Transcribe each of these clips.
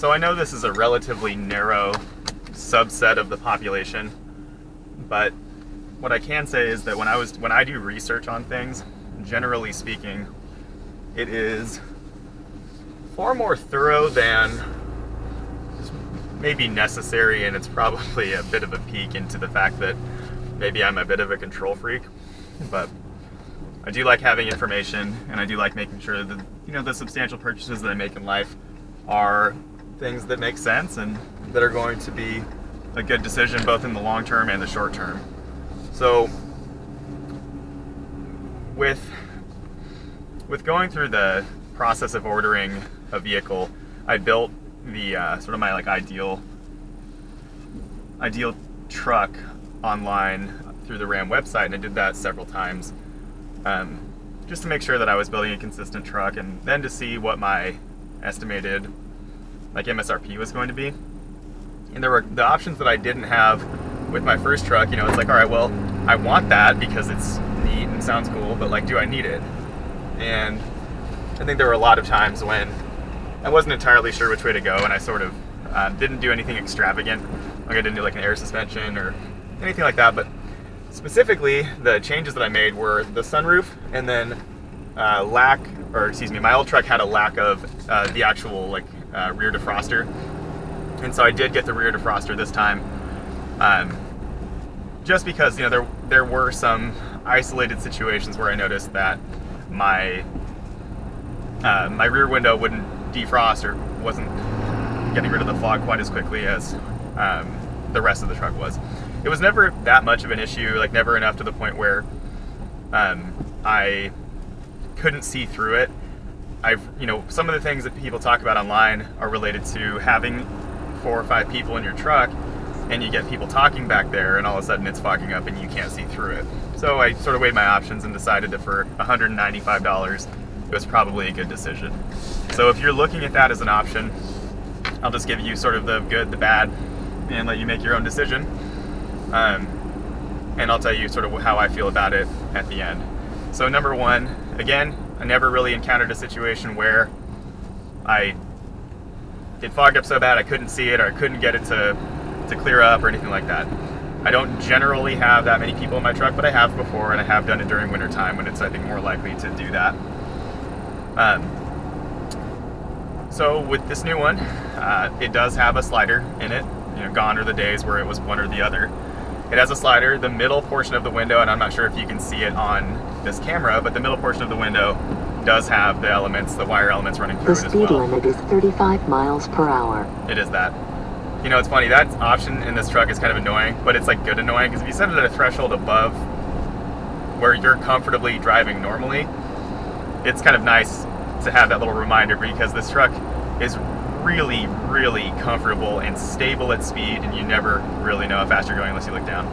So I know this is a relatively narrow subset of the population, but what I can say is that when I do research on things, generally speaking, it is far more thorough than maybe necessary, and it's probably a bit of a peek into the fact that maybe I'm a bit of a control freak, but I do like having information, and I do like making sure that the substantial purchases that I make in life are things that make sense and that are going to be a good decision both in the long term and the short term. So with going through the process of ordering a vehicle, I built the sort of my ideal truck online through the Ram website, and I did that several times just to make sure that I was building a consistent truck, and then to see what my estimated MSRP was going to be. And there were the options that I didn't have with my first truck. It's like, all right, well, I want that because it's neat and sounds cool, but do I need it? And I think there were a lot of times when I wasn't entirely sure which way to go, and I sort of didn't do anything extravagant. I didn't do an air suspension or anything like that, but specifically the changes that I made were the sunroof, and then my old truck had a lack of the actual rear defroster, and so I did get the rear defroster this time, just because there were some isolated situations where I noticed that my rear window wouldn't defrost or wasn't getting rid of the fog quite as quickly as the rest of the truck was. It was never that much of an issue, never enough to the point where I couldn't see through it. Some of the things that people talk about online are related to having 4 or 5 people in your truck, and you get people talking back there, and all of a sudden it's fogging up and you can't see through it. So I sort of weighed my options and decided that for $195, it was probably a good decision. So if you're looking at that as an option, I'll just give you sort of the good, the bad, and let you make your own decision. And I'll tell you sort of how I feel about it at the end. So number one, again, I never really encountered a situation where it fogged up so bad I couldn't see it, or I couldn't get it to clear up or anything like that. I don't generally have that many people in my truck, but I have before, and I have done it during winter time when it's, I think, more likely to do that. So with this new one, it does have a slider in it. Gone are the days where it was one or the other. It has a slider. The middle portion of the window, and I'm not sure if you can see it on this camera, but the middle portion of the window does have the elements, the wire elements running through it as well. The speed limit is 35 miles per hour. It is that. It's funny, that option in this truck is kind of annoying, but it's good annoying, because if you set it at a threshold above where you're comfortably driving normally, it's kind of nice to have that little reminder, because this truck is really, really comfortable and stable at speed, and you never really know how fast you're going unless you look down.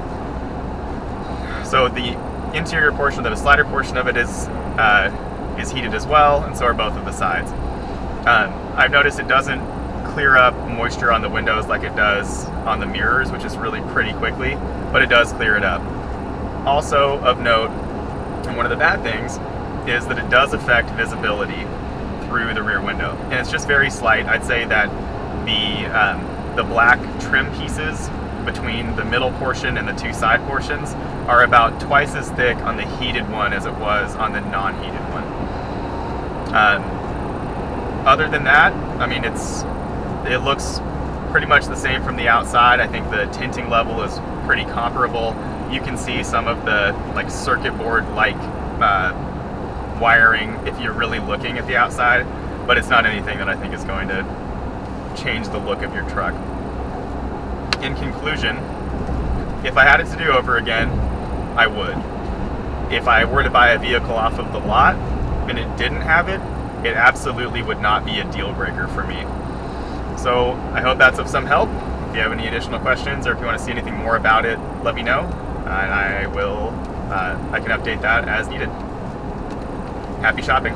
So the interior portion, the slider portion of it is heated as well, and so are both of the sides. I've noticed it doesn't clear up moisture on the windows like it does on the mirrors, which is really pretty quickly, but it does clear it up. Also of note, and one of the bad things, is that it does affect visibility through the rear window, and it's just very slight. I'd say that the black trim pieces between the middle portion and the 2 side portions are about twice as thick on the heated one as it was on the non-heated one. Other than that, it looks pretty much the same from the outside. I think the tinting level is pretty comparable. You can see some of the circuit board wiring if you're really looking at the outside, but it's not anything that I think is going to change the look of your truck. In conclusion, if I had it to do over again, I would. If I were to buy a vehicle off of the lot and it didn't have it, it absolutely would not be a deal breaker for me. So I hope that's of some help. If you have any additional questions, or if you want to see anything more about it, let me know, and I can update that as needed. Happy shopping.